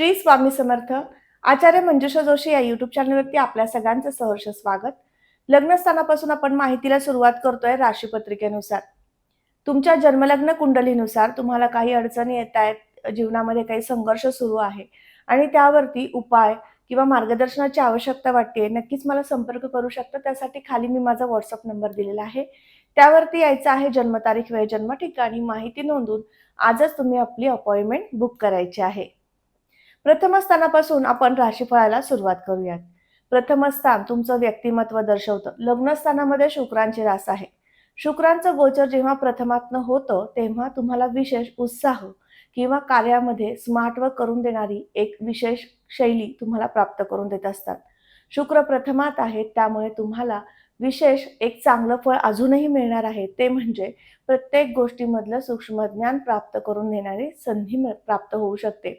श्री स्वामी समर्थ. आचार्य मंजुषा जोशी या युट्यूब चॅनलवरती आपल्या सगळ्यांचं सहर्ष स्वागत. लग्नस्थानापासून आपण माहितीला सुरुवात करतोय राशीपत्रिकेनुसार. तुमच्या जन्मलग्न कुंडलीनुसार तुम्हाला काही अडचणी येत आहेत, जीवनामध्ये काही संघर्ष सुरू आहे आणि त्यावरती उपाय किंवा मार्गदर्शनाची आवश्यकता वाटते, नक्कीच मला संपर्क करू शकता. त्यासाठी खाली मी माझा व्हॉट्सअप नंबर दिलेला आहे. त्यावरती यायचं आहे. जन्मतारीख, वेळ, जन्म ठिकाणी माहिती नोंदवून आजच तुम्ही आपली अपॉइंटमेंट बुक करायची आहे. प्रथम स्थानापासून आपण राशीफळाला सुरुवात करूयात. प्रथम स्थान तुमचं व्यक्तिमत्व दर्शवतं. लग्न स्थानामध्ये शुक्रांची रास आहे. शुक्रांचं गोचर जेव्हा प्रथमातनं होतं तेव्हा तुम्हाला विशेष उत्साह किंवा कार्यामध्ये स्मार्ट वर्क करून देणारी एक विशेष शैली तुम्हाला प्राप्त करून देत असतात. शुक्र प्रथमात आहे, त्यामुळे तुम्हाला विशेष एक चांगलं फळ अजूनही मिळणार आहे. ते म्हणजे प्रत्येक गोष्टीमधलं सूक्ष्म ज्ञान प्राप्त करून देणारी संधी प्राप्त होऊ शकते.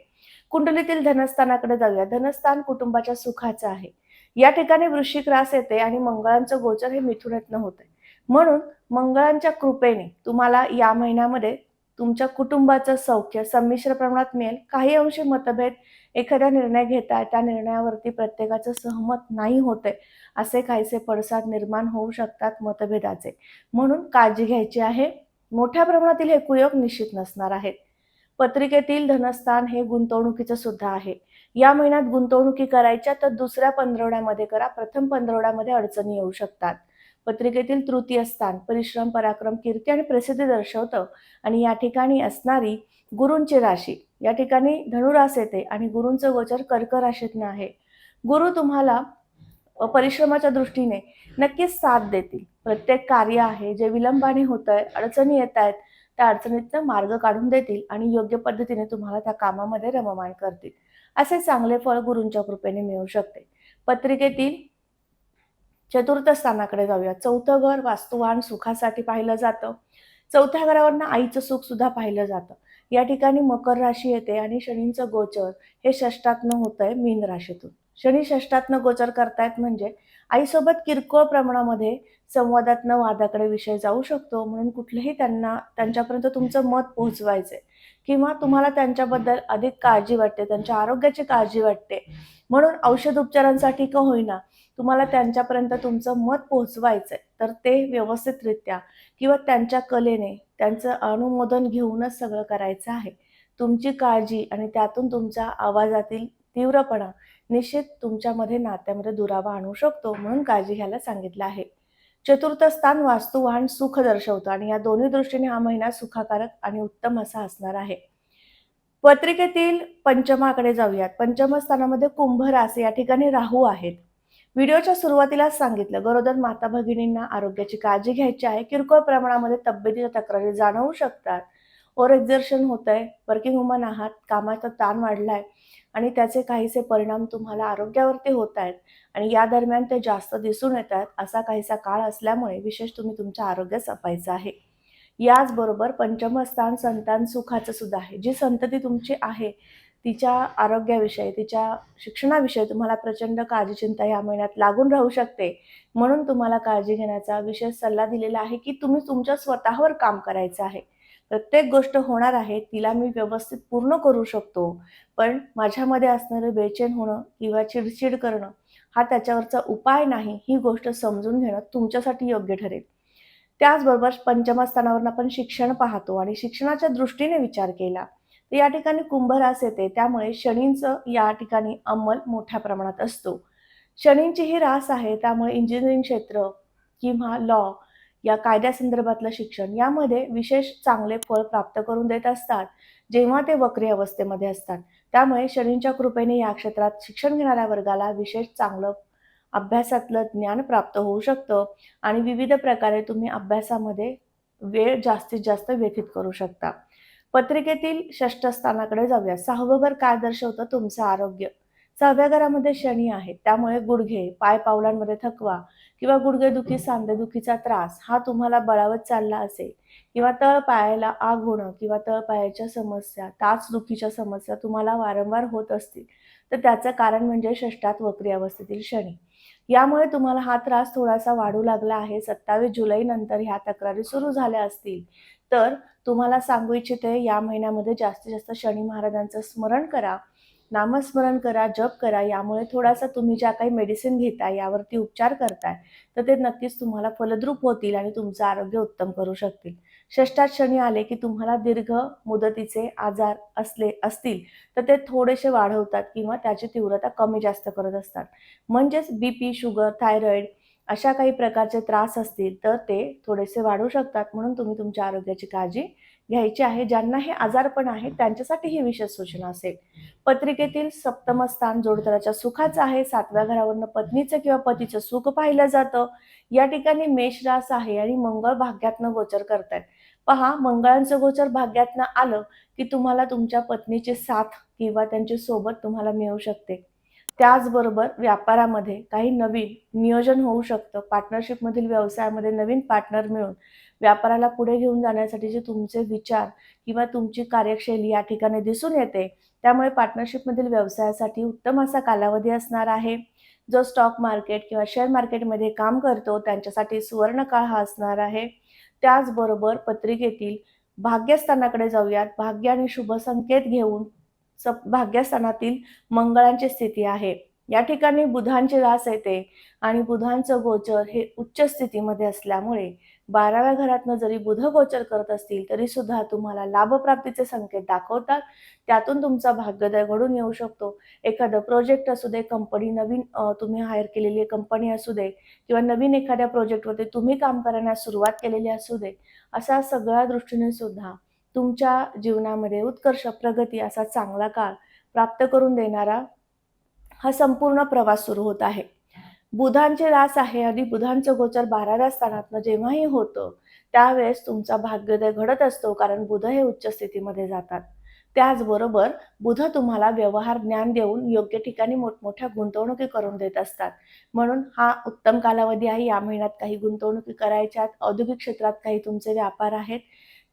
कुंडलीतील धनस्थानाकडे जाऊया. धनस्थान कुटुंबाच्या सुखाचं आहे. या ठिकाणी वृश्चिक रास येते आणि मंगळांचं गोचर हे मिथुनातनं होतंय. म्हणून मंगळांच्या कृपेने तुम्हाला या महिन्यामध्ये तुमच्या कुटुंबाचं सौख्य संमिश्र प्रमाणात मिळेल. काही अंशी मतभेद, एखादा निर्णय घेताय त्या निर्णयावरती प्रत्येकाचं सहमत नाही होतंय, असे काहीसे पडसाद निर्माण होऊ शकतात मतभेदाचे. म्हणून काळजी घ्यायची आहे. मोठ्या प्रमाणातील हे कुयोग निश्चित नसणार आहेत. पत्रिकेतील धनस्थान हे गुंतवणुकीचं सुद्धा आहे. या महिन्यात गुंतवणुकी करायच्या तर दुसऱ्या पंधरवड्यामध्ये करा. प्रथम पंधरवड्यामध्ये अडचणी येऊ शकतात. पत्रिकेतील तृतीय स्थान परिश्रम, पराक्रम, कीर्ती आणि प्रसिद्धी दर्शवतं आणि या ठिकाणी असणारी गुरूंची राशी, या ठिकाणी धनुरास येते आणि गुरूंचं गोचर कर्क राशीतनं आहे. गुरु तुम्हाला परिश्रमाच्या दृष्टीने नक्कीच साथ देतील. प्रत्येक कार्य आहे जे विलंबाने होतंय, अडचणी येत आहेत, त्या अडचणीतनं मार्ग काढून देतील आणि योग्य पद्धतीने तुम्हाला त्या कामामध्ये रममाण करतील. असे चांगले फळ गुरूंच्या कृपेने मिळू शकते. पत्रिकेतील चतुर्थ स्थानाकडे जाऊया. चौथं घर वास्तुवान सुखासाठी पाहिलं जातं. चौथ्या घरावरनं आईचं सुख सुद्धा पाहिलं जातं. या ठिकाणी मकर राशी येते आणि शनींचं गोचर हे षष्ठातनं होतंय मीन राशीतून. शनी षष्ठातनं गोचर करतायत म्हणजे आईसोबत किरकोळ प्रमाणामध्ये संवादातनं वादाकडे विषय जाऊ शकतो. म्हणून कुठलंही त्यांच्यापर्यंत तुमचं मत पोहोचवायचंय किंवा तुम्हाला त्यांच्याबद्दल अधिक काळजी वाटते, त्यांच्या आरोग्याची काळजी वाटते, म्हणून औषध उपचारांसाठी का होईना तुम्हाला त्यांच्यापर्यंत तुमचं मत पोहोचवायचंय, तर ते व्यवस्थितरित्या किंवा त्यांच्या कलेने त्यांचं अनुमोदन घेऊनच सगळं करायचं आहे. तुमची काळजी आणि त्यातून तुमच्या आवाजातील तीव्रपणा निश्चित तुमच्यामध्ये नात्यामध्ये दुरावा आणू शकतो, म्हणून काळजी घ्यायला सांगितलं आहे. चतुर्थ स्थान वास्तुवान सुख दर्शवतं आणि या दोन्ही दृष्टीने हा महिना सुखकारक आणि उत्तम असा असणार आहे. पत्रिकेतील पंचमाकडे जाऊयात. पंचम स्थानामध्ये कुंभ रास, या ठिकाणी राहू आहेत. व्हिडिओच्या सुरुवातीलाच सांगितलं, गरोदर माता भगिनींना आरोग्याची काळजी घ्यायची आहे. किरकोळ प्रमाणामध्ये तब्येतीच्या तक्रारी जाणवू शकतात. ओव्हर एक्झर्शन होतंय, वर्किंग वुमन आहात, कामाचा ताण वाढलाय आणि त्याचे काहीसे परिणाम तुम्हाला आरोग्यावरती होत आहेत आणि या दरम्यान ते जास्त दिसून येत आहेत. असा काहीसा काळ असल्यामुळे विशेष तुम्ही तुमच्या आरोग्य जपायचं आहे. याचबरोबर पंचम स्थान संतान सुखाचं सुद्धा आहे. जी संतती तुमची आहे तिच्या आरोग्याविषयी, तिच्या शिक्षणाविषयी तुम्हाला प्रचंड काळजी चिंता या महिन्यात लागून राहू शकते. म्हणून तुम्हाला काळजी घेण्याचा विशेष सल्ला दिलेला आहे की तुम्ही तुमच्या स्वतःवर काम करायचं आहे. प्रत्येक गोष्ट होणार आहे, तिला मी व्यवस्थित पूर्ण करू शकतो, पण माझ्यामध्ये असणारं बेचैन होणं किंवा चिडचिड करणं हा त्याच्यावरचा उपाय नाही, ही गोष्ट समजून घेणं तुमच्यासाठी योग्य ठरेल. त्याचबरोबर पंचम स्थानावरून आपण शिक्षण पाहतो आणि शिक्षणाच्या दृष्टीने विचार केला तर या ठिकाणी कुंभ रास येते, त्यामुळे शनींचं या ठिकाणी अंमल मोठ्या प्रमाणात असतो. शनींची ही रास आहे, त्यामुळे इंजिनिअरिंग क्षेत्र किंवा लॉ या कायद्यासंदर्भातलं शिक्षण यामध्ये विशेष चांगले फळ प्राप्त करून देत असतात, जेव्हा ते वक्री अवस्थेमध्ये असतात. त्यामुळे शनींच्या कृपेने या क्षेत्रात शिक्षण घेणाऱ्या वर्गाला विशेष चांगलं अभ्यासातलं ज्ञान प्राप्त होऊ शकतं आणि विविध प्रकारे तुम्ही अभ्यासामध्ये वेळ जास्तीत जास्त व्यतीत करू शकता. पत्रिकेतील षष्ठ स्थानाकडे जाऊया. 6वं घर काय दर्शवतं? तुमचं आरोग्य. 6व्या घरामध्ये शनी आहे, त्यामुळे गुडघे, पाय पावलांमध्ये थकवा किंवा गुडघेदुखी, सांधेदुखीचा त्रास हा तुम्हाला बळावत चालला असेल किंवा तळपायाला आग होणं किंवा तळपायाच्या समस्या, टाचदुखीच्या समस्या तुम्हाला वारंवार होत असतील, तर त्याचं कारण म्हणजे षष्ठात वक्री अवस्थेतील शनी. यामुळे तुम्हाला हा त्रास थोडासा वाढू लागला आहे. 27 जुलै नंतर ह्या तक्रारी सुरू झाल्या असतील तर तुम्हाला सांगू इच्छिते, या महिन्यामध्ये जास्तीत जास्त शनी महाराजांचं स्मरण करा. नामस्मरण करा, जप करा. यामुळे थोडासा तुम्ही ज्या काही मेडिसिन घेताय, यावरती उपचार करताय, तर ते नक्कीच तुम्हाला फलद्रूप होतील आणि तुमचं आरोग्य उत्तम करू शकतील. षष्ठात शनी आले, की तुम्हाला दीर्घ मुदतीचे आजार असतील, तर ते थोडेसे वाढवतात किंवा त्याची तीव्रता कमी जास्त करत असतात. म्हणजेच बीपी, शुगर, थायरॉईड अशा काही प्रकारचे त्रास असतील, तर ते थोडेसे वाढू शकतात. म्हणून तुम्ही तुमच्या आरोग्याची काळजी घ्यायची आहे. ज्यांना हे आजारपण आहे, त्यांच्यासाठी ही विशेष सूचना असेल. पत्रिकेतील सप्तम स्थान जोडतराच्या सुखाचं आहे. 7व्या घरावरनं पत्नीचं किंवा पतीचं सुख पाहिलं जातं. या ठिकाणी मेष रास आहे आणि मंगळ भाग्यातनं गोचर करतायत. पहा, मंगळाचं गोचर भाग्यातनं आलं, की तुम्हाला तुमच्या पत्नीची साथ किंवा त्यांची सोबत तुम्हाला मिळू शकते. त्याचबरोबर व्यापारामध्ये काही नवीन नियोजन होऊ शकतं. पार्टनरशिपमधील व्यवसायामध्ये नवीन पार्टनर मिळून व्यापाराला पुढे घेऊन जाण्यासाठीचे तुमचे विचार किंवा तुमची कार्यशैली या ठिकाणी दिसून येते. त्यामुळे पार्टनरशिपमधील व्यवसायासाठी उत्तम असा कालावधी असणार आहे. जो स्टॉक मार्केट किंवा शेअर मार्केटमध्ये काम करतो त्यांच्यासाठी सुवर्णकाळ हा असणार आहे. त्याचबरोबर पत्रिकेतील भाग्यस्थानाकडे जाऊयात. भाग्य आणि शुभ संकेत घेऊन भाग्यस्थानातील मंगळांची स्थिती आहे. या ठिकाणी बुधांची रास येते आणि बुधांचं गोचर हे उच्च स्थितीमध्ये असल्यामुळे 12व्या घरातनं जरी बुध गोचर करत असतील, तरी सुद्धा तुम्हाला लाभप्राप्तीचे संकेत दाखवतात. त्यातून तुमचा भाग्योदय घडून येऊ शकतो. एखादं प्रोजेक्ट असू दे, कंपनी नवीन तुम्ही हायर केलेली कंपनी असू दे किंवा नवीन एखाद्या प्रोजेक्टवरती तुम्ही काम करण्यास सुरुवात केलेली असू दे, अशा सगळ्या दृष्टीने सुद्धा तुमच्या जीवनामध्ये उत्कर्ष, प्रगती असा चांगला काळ प्राप्त करून देणारा हा संपूर्ण प्रवास सुरू होत आहे. बुधांची रास आहे आणि बुधांचं गोचर 12व्या स्थानातनं जेव्हाही होतं, त्यावेळेस तुमचा भाग्योदय घडत असतो, कारण बुध हे उच्च स्थितीमध्ये जातात. त्याचबरोबर बुध तुम्हाला व्यवहार ज्ञान देऊन योग्य ठिकाणी मोठमोठ्या गुंतवणुकी करून देत असतात. म्हणून हा उत्तम कालावधी आहे. या महिन्यात काही गुंतवणुकी करायच्यात, औद्योगिक क्षेत्रात काही तुमचे व्यापार आहेत,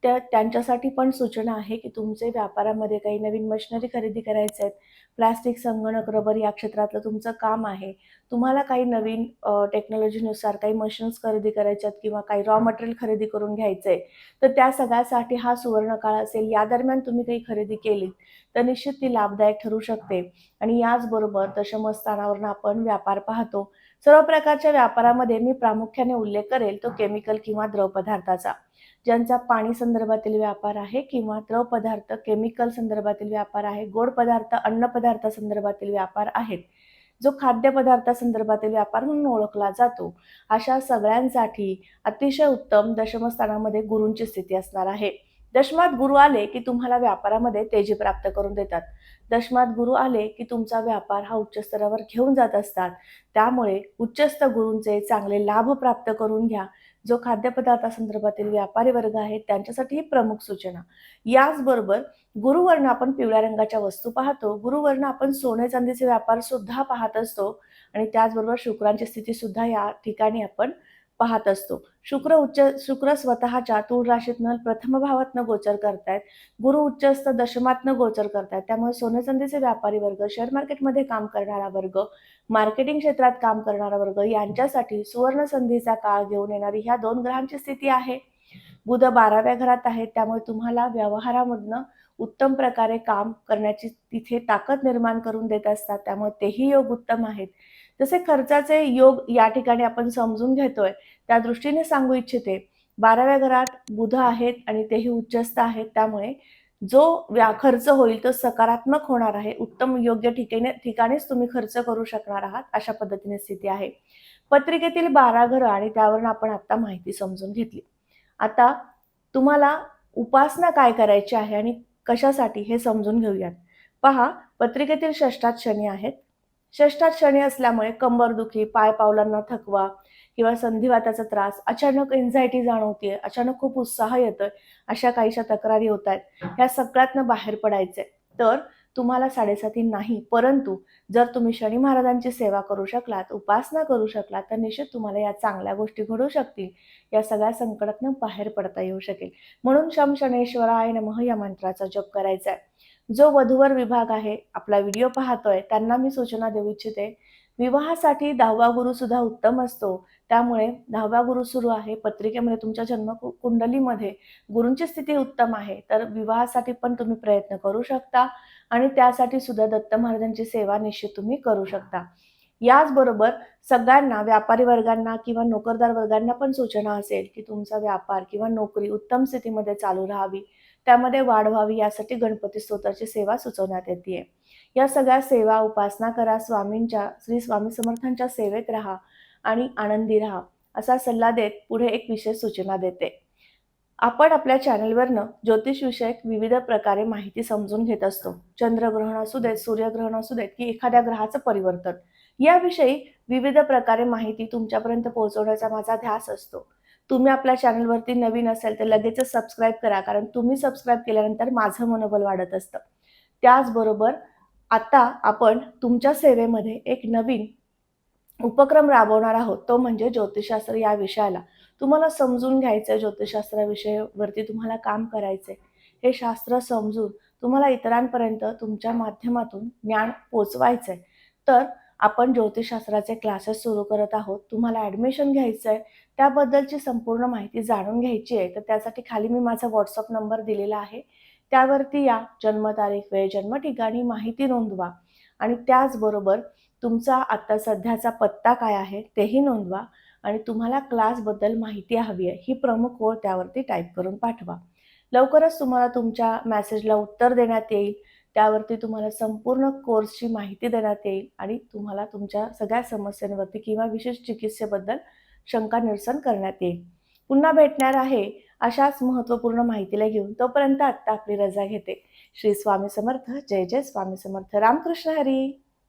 त्यांच्यासाठी पण सूचना आहे, की तुमचे व्यापारामध्ये काही नवीन मशिनरी खरेदी करायचे आहेत. प्लास्टिक, संगणक, रबर या क्षेत्रातलं तुमचं काम आहे. तुम्हाला काही नवीन टेक्नॉलॉजीनुसार काही मशीन्स खरेदी करायच्यात किंवा काही रॉ मटेरियल खरेदी करून घ्यायचंय, तर त्या सगळ्यासाठी हा सुवर्णकाळ असेल. या दरम्यान तुम्ही काही खरेदी केली, तर निश्चित ती लाभदायक ठरू शकते. आणि याचबरोबर दशमस्थानावरून आपण व्यापार पाहतो. सर्व प्रकारच्या व्यापारामध्ये मी प्रामुख्याने उल्लेख करेल तो केमिकल किंवा द्रव पदार्थाचा. ज्यांचा पाणी संदर्भातील व्यापार आहे किंवा द्रव पदार्थ केमिकल संदर्भातील व्यापार आहे, गोड पदार्थ अन्न पदार्थ संदर्भातील व्यापार आहेत, जो खाद्यपदार्थासंदर्भातील व्यापार म्हणून ओळखला जातो, अशा सगळ्यांसाठी अतिशय उत्तम दशमस्थानामध्ये गुरूंची स्थिती असणार आहे. दशमात गुरु आले की तुम्हाला व्यापारामध्ये तेजी प्राप्त करून देतात. दशमात गुरु आले की तुमचा व्यापार हा उच्च स्तरावर घेऊन जात असतात. त्यामुळे उच्चस्थ गुरूंचे चांगले लाभ प्राप्त करून घ्या. जो खाद्यपदार्थासंदर्भातील व्यापारी वर्ग आहे त्यांच्यासाठी ही प्रमुख सूचना. याचबरोबर गुरुवर्ण आपण पिवळ्या रंगाच्या वस्तू पाहतो. गुरुवर्ण आपण सोने चांदीचे व्यापार सुद्धा पाहत असतो आणि त्याचबरोबर शुक्रांची स्थिती सुद्धा या ठिकाणी आपण पाहत असतो. शुक्र स्वतःच्या तूळ राशीतनं प्रथम भावातनं गोचर करतायत. गुरु उच्चस्थ दशमातनं गोचर करतायत. त्यामुळे सोने चांदीचे व्यापारी वर्ग, शेअर मार्केटमध्ये काम करणारा वर्ग, मार्केटिंग क्षेत्रात काम करणारा वर्ग यांच्यासाठी सुवर्ण संधीचा काळ घेऊन येणारी ह्या 2 ग्रहांची स्थिती आहे. बुध 12व्या घरात आहे, त्यामुळे तुम्हाला व्यवहारामधनं उत्तम प्रकारे काम करण्याची तिथे ताकद निर्माण करून देत असतात. त्यामुळे तेही योग उत्तम आहेत. जसे खर्चाचे योग या ठिकाणी आपण समजून घेतोय, त्या दृष्टीने सांगू इच्छिते. 12व्या घरात बुध आहेत आणि तेही उच्चस्थ आहेत. त्यामुळे जो खर्च होईल तो सकारात्मक होणार आहे. उत्तम योग्य ठिकाणीच तुम्ही खर्च करू शकणार आहात, अशा पद्धतीने स्थिती आहे. पत्रिकेतील 12 घरं आणि त्यावरून आपण आता माहिती समजून घेतली. आता तुम्हाला उपासना काय करायची आहे आणि कशासाठी हे समजून घेऊयात. पहा, पत्रिकेतील षष्ठात शनी आहेत. षष्ठात शनी असल्यामुळे कंबरदुखी, पाय पावलांना थकवा किंवा संधिवाताचा त्रास, अचानक एन्झायटी जाणवते, अचानक खूप उत्साह येतोय, अशा काहीशा तक्रारी होत आहेत. ह्या सगळ्यातनं बाहेर पडायचंय. तर तुम्हाला 7.5 नाही, परंतु जर तुम्ही शनी महाराजांची सेवा करू शकलात, उपासना करू शकलात, तर निश्चित तुम्हाला या चांगल्या गोष्टी घडू शकतील. या सगळ्या संकटातनं बाहेर पडता येऊ शकेल. म्हणून शम शनेश्वराय नमः या मंत्राचा जप करायचा आहे. जो वधूवर विभाग आहे, आपला व्हिडिओ पाहतोय, त्यांना मी सूचना देऊ इच्छिते. विवाहासाठी 10वा गुरु सुद्धा उत्तम असतो. त्यामुळे 10वा गुरु सुरू आहे. पत्रिकेमध्ये तुमच्या जन्म कुंडलीमध्ये गुरूंची स्थिती उत्तम आहे. तर विवाहासाठी पण तुम्ही प्रयत्न करू शकता आणि त्यासाठी सुद्धा दत्त महाराजांची सेवा निश्चित तुम्ही करू शकता. याचबरोबर सगळ्यांना, व्यापारी वर्गांना किंवा नोकरदार वर्गांना पण सूचना असेल की तुमचा व्यापार किंवा नोकरी उत्तम स्थितीमध्ये चालू राहावी, त्यामध्ये वाढ व्हावी, यासाठी गणपती स्तोत्राची सेवा सुचवण्यात येते. या सगळ्या सेवा, उपासना करा, स्वामींच्या, श्री स्वामी समर्थांच्या सेवेत राहा आणि आनंदी राहा, असा सल्ला देत पुढे एक विशेष सूचना देते. आपण आपल्या चॅनलवरनं ज्योतिषविषयक विविध प्रकारे माहिती समजून घेत असतो. चंद्रग्रहण असू देत, सूर्यग्रहण असू देत की एखाद्या ग्रहाचं परिवर्तन, याविषयी विविध प्रकारे माहिती तुमच्यापर्यंत पोहोचवण्याचा माझा ध्यास असतो. तुम्ही आपल्या चॅनलवरती नवीन असेल तर लगेचच सबस्क्राईब करा, कारण तुम्ही सबस्क्राईब केल्यानंतर माझं मनोबल वाढत असतं. त्याचबरोबर आता आपण तुमच्या सेवेमध्ये एक नवीन उपक्रम राबवणार आहोत, तो म्हणजे ज्योतिषशास्त्र या विषयाला. तुम्हाला समजून घ्यायचं आहे, ज्योतिषशास्त्राविषयीवरती तुम्हाला काम करायचं आहे. हे शास्त्र समजून तुम्हाला इतरांपर्यंत तुमच्या माध्यमातून ज्ञान पोचवायचं आहे. तर आपण ज्योतिषशास्त्राचे क्लासेस सुरू करत आहोत. तुम्हाला ॲडमिशन घ्यायचं आहे, त्याबद्दलची संपूर्ण माहिती जाणून घ्यायची आहे, तर त्यासाठी खाली मी माझा WhatsApp नंबर दिलेला आहे. त्यावरती या, जन्मतारीख, वेळ, जन्म ठिकाणी माहिती नोंदवा आणि त्याचबरोबर तुमचा आता सध्याचा पत्ता काय आहे तेही नोंदवा आणि तुम्हाला क्लासबद्दल माहिती हवी आहे ही प्रमुख ओळ त्यावरती टाईप करून पाठवा. लवकरच तुम्हाला तुमच्या मेसेजला उत्तर देण्यात येईल. त्यावरती तुम्हाला संपूर्ण कोर्सची माहिती देण्यात येईल आणि तुम्हाला तुमच्या सगळ्या समस्यांवरती किंवा विशेष चिकित्सेबद्दल शंका निरसन करण्यात येईल. पुन्हा भेटणार आहे अशाच महत्त्वपूर्ण माहितीला घेऊन. तोपर्यंत आत्ता आपली रजा घेते. श्री स्वामी समर्थ. जय जय स्वामी समर्थ. रामकृष्ण हरी.